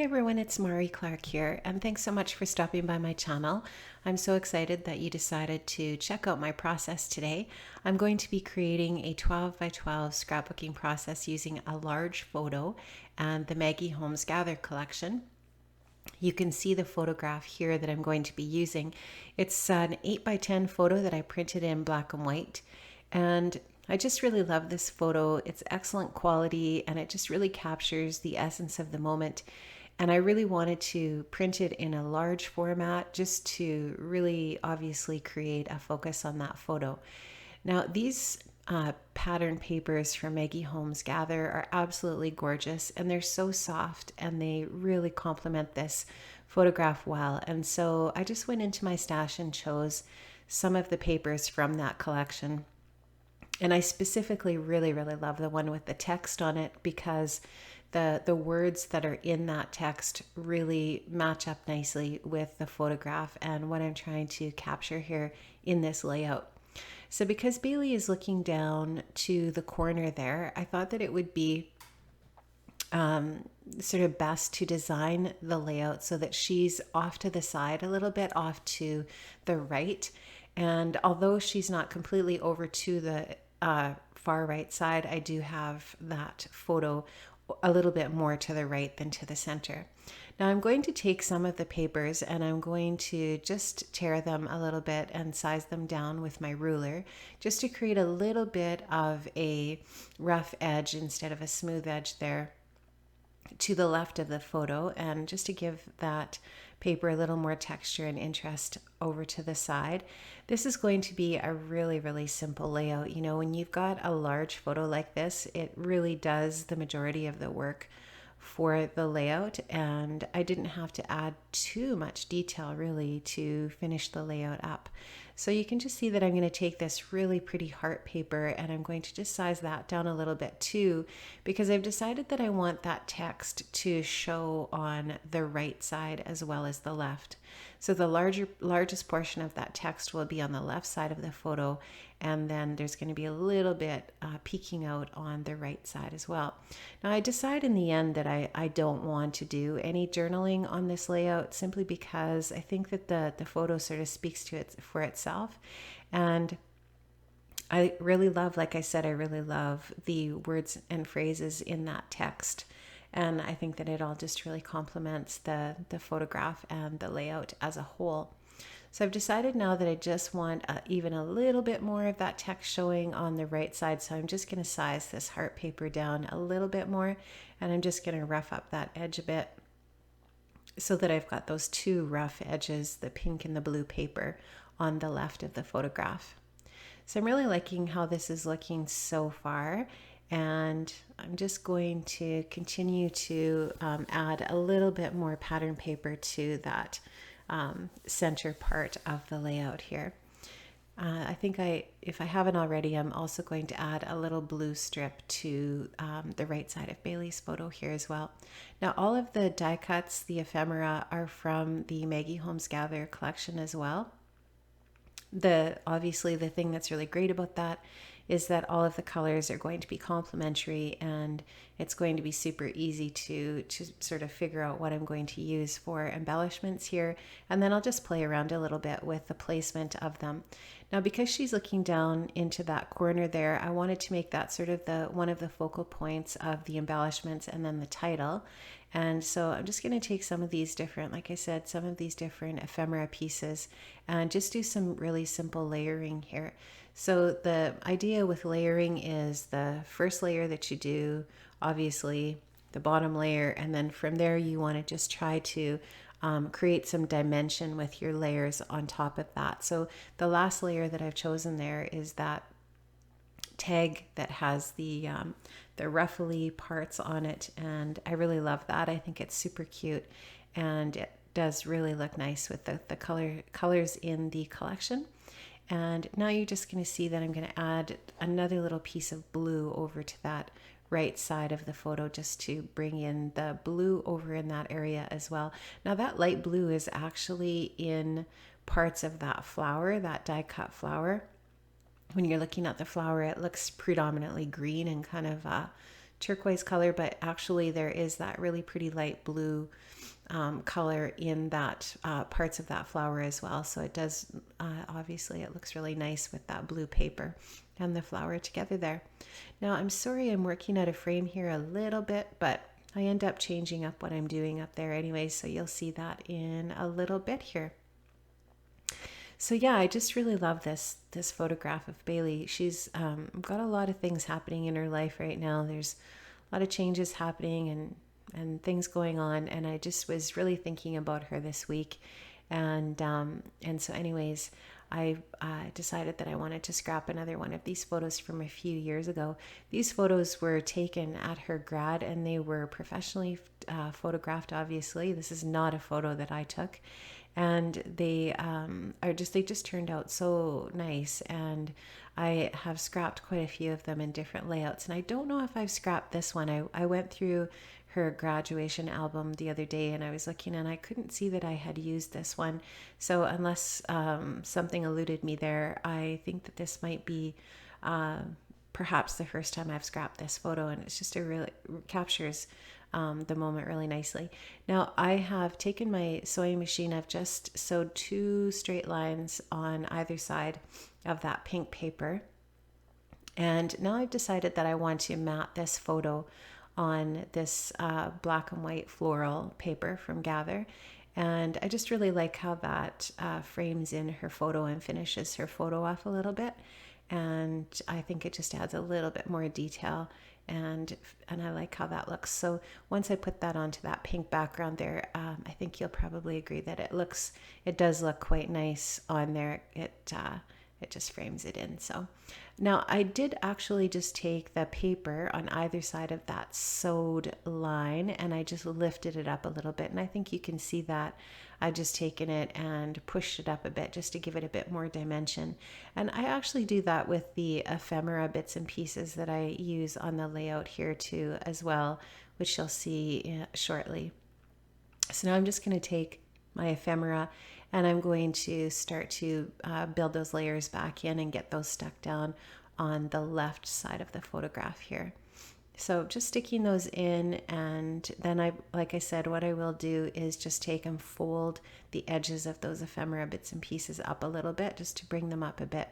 Hey everyone, it's Mari Clark here, and thanks so much for stopping by my channel. I'm so excited that you decided to check out my process today. I'm going to be creating a 12 by 12 scrapbooking process using a large photo and the Maggie Holmes Gather collection. You can see the photograph here that I'm going to be using. It's an 8 by 10 photo that I printed in black and white, and I just really love this photo. It's excellent quality and it just really captures the essence of the moment. And I really wanted to print it in a large format just to really obviously create a focus on that photo. Now, these pattern papers from Maggie Holmes Gather are absolutely gorgeous, and they're so soft and they really complement this photograph well. And so I just went into my stash and chose some of the papers from that collection. And I specifically really love the one with the text on it because the words that are in that text really match up nicely with the photograph and what I'm trying to capture here in this layout. So because Bailey is looking down to the corner there, I thought that it would be sort of best to design the layout so that she's off to the side a little bit, off to the right. And although she's not completely over to the far right side, I do have that photo a little bit more to the right than to the center. Now I'm going to take some of the papers and I'm going to just tear them a little bit and size them down with my ruler just to create a little bit of a rough edge instead of a smooth edge there to the left of the photo, and just to give that paper a little more texture and interest over to the side. This is going to be a really simple layout. You know, when you've got a large photo like this, it really does the majority of the work for the layout, and I didn't have to add too much detail really to finish the layout up. So you can just see that I'm going to take this really pretty heart paper and I'm going to just size that down a little bit too, because I've decided that I want that text to show on the right side as well as the left. So the largest portion of that text will be on the left side of the photo, and then there's going to be a little bit peeking out on the right side as well. Now I decide in the end that I don't want to do any journaling on this layout simply because I think that the photo sort of speaks to it for itself. And I really love, like I said, I really love the words and phrases in that text. And I think that it all just really complements the photograph and the layout as a whole. So I've decided now that I just want even a little bit more of that text showing on the right side. So I'm just going to size this heart paper down a little bit more, and I'm just going to rough up that edge a bit so that I've got those two rough edges, the pink and the blue paper, on the left of the photograph. So I'm really liking how this is looking so far. And I'm just going to continue to add a little bit more pattern paper to that center part of the layout here. I think if I haven't already, I'm also going to add a little blue strip to the right side of Bailey's photo here as well. Now all of the die cuts, the ephemera, are from the Maggie Holmes Gather collection as well. Obviously the thing that's really great about that is that all of the colors are going to be complementary, and it's going to be super easy to sort of figure out what I'm going to use for embellishments here. And then I'll just play around a little bit with the placement of them. Now, because she's looking down into that corner there, I wanted to make that sort of one of the focal points of the embellishments and then the title. And so I'm just going to take some of these different, like I said, some of these different ephemera pieces and just do some really simple layering here. So the idea with layering is the first layer that you do, obviously the bottom layer, and then from there you want to just try to create some dimension with your layers on top of that. So the last layer that I've chosen there is that tag that has the ruffly parts on it, and I really love that. I think it's super cute, and it does really look nice with the colors in the collection. And now you're just going to see that I'm going to add another little piece of blue over to that right side of the photo just to bring in the blue over in that area as well. Now that light blue is actually in parts of that flower, that die cut flower. When you're looking at the flower, it looks predominantly green and kind of turquoise color, but actually there is that really pretty light blue color in that parts of that flower as well. So it does, obviously it looks really nice with that blue paper and the flower together there. Now I'm sorry I'm working out of frame here a little bit, but I end up changing up what I'm doing up there anyway, so you'll see that in a little bit here. So yeah, I just really love this photograph of Bailey. She's got a lot of things happening in her life right now. There's a lot of changes happening and things going on, and I just was really thinking about her this week, and so anyways, I decided that I wanted to scrap another one of these photos from a few years ago. These photos were taken at her grad, and they were professionally photographed. Obviously, this is not a photo that I took, and they just turned out so nice. And I have scrapped quite a few of them in different layouts, and I don't know if I've scrapped this one. I went through her graduation album the other day, and I was looking, and I couldn't see that I had used this one. So unless something eluded me there, I think that this might be perhaps the first time I've scrapped this photo, and it's just captures the moment really nicely. Now I have taken my sewing machine, I've just sewed 2 straight lines on either side of that pink paper, and now I've decided that I want to mat this photo on this black and white floral paper from Gather. And I just really like how that frames in her photo and finishes her photo off a little bit. And I think it just adds a little bit more detail, and I like how that looks. So once I put that onto that pink background there, I think you'll probably agree that it does look quite nice on there. It just frames it in. So now I did actually just take the paper on either side of that sewed line, and I just lifted it up a little bit, and I think you can see that I've just taken it and pushed it up a bit just to give it a bit more dimension. And I actually do that with the ephemera bits and pieces that I use on the layout here too as well, which you'll see shortly. So now I'm just going to take my ephemera, and I'm going to start to build those layers back in and get those stuck down on the left side of the photograph here. So just sticking those in, and then like I said, what I will do is just take and fold the edges of those ephemera bits and pieces up a little bit just to bring them up a bit.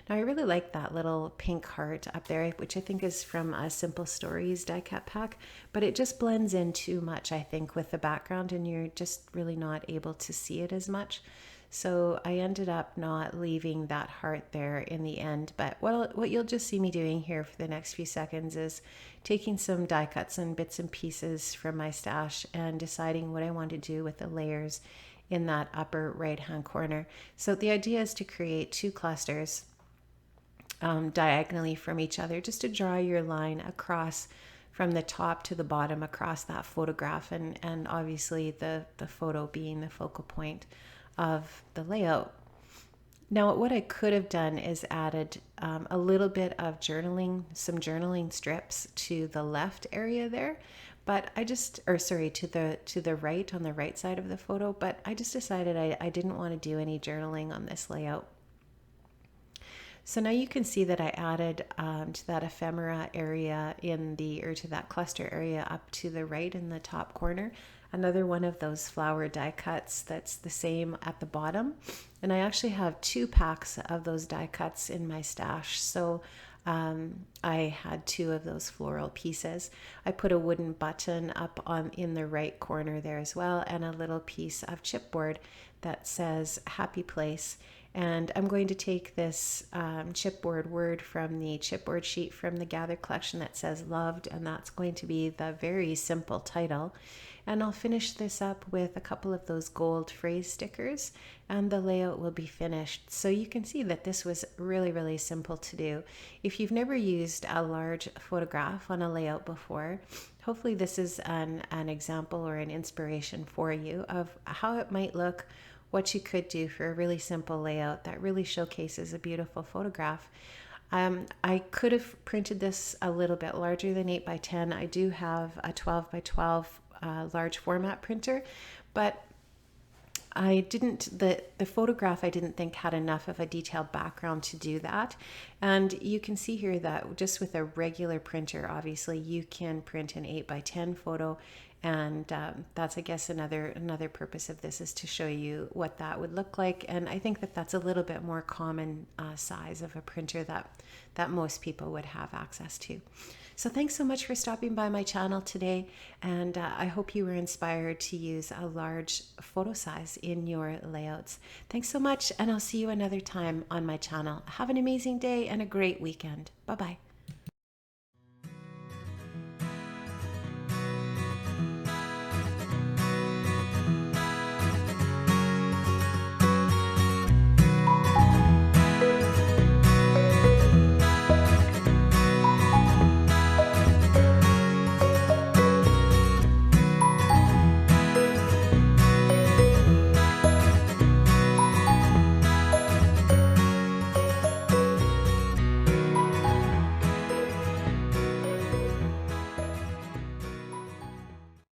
Now I really like that little pink heart up there, which I think is from a Simple Stories die cut pack, but it just blends in too much, I think, with the background, and you're just really not able to see it as much. So I ended up not leaving that heart there in the end. But what you'll just see me doing here for the next few seconds is taking some die cuts and bits and pieces from my stash and deciding what I want to do with the layers in that upper right hand corner. So the idea is to create 2 clusters diagonally from each other, just to draw your line across from the top to the bottom across that photograph, and obviously the photo being the focal point of the layout. Now what I could have done is added a little bit of some journaling strips to the left area there, but to the right, on the right side of the photo, but I just decided I didn't want to do any journaling on this layout. So now you can see that I added to that ephemera area to that cluster area up to the right in the top corner, another one of those flower die cuts that's the same at the bottom. And I actually have 2 packs of those die cuts in my stash. So I had 2 of those floral pieces. I put a wooden button up in the right corner there as well, and a little piece of chipboard that says Happy Place. And I'm going to take this chipboard word from the chipboard sheet from the Gather collection that says Loved, and that's going to be the very simple title. And I'll finish this up with a couple of those gold phrase stickers, and the layout will be finished. So you can see that this was really, really simple to do. If you've never used a large photograph on a layout before, hopefully this is an example or an inspiration for you of how it might look, what you could do for a really simple layout that really showcases a beautiful photograph. I could have printed this a little bit larger than 8 by 10. I do have a 12 by 12 large format printer, but I didn't, the photograph I didn't think had enough of a detailed background to do that. And you can see here that just with a regular printer, obviously you can print an 8x10 photo. And that's, I guess, another purpose of this is to show you what that would look like. And I think that that's a little bit more common size of a printer that most people would have access to. So thanks so much for stopping by my channel today, and I hope you were inspired to use a large photo size in your layouts. Thanks so much, and I'll see you another time on my channel. Have an amazing day and a great weekend. Bye-bye.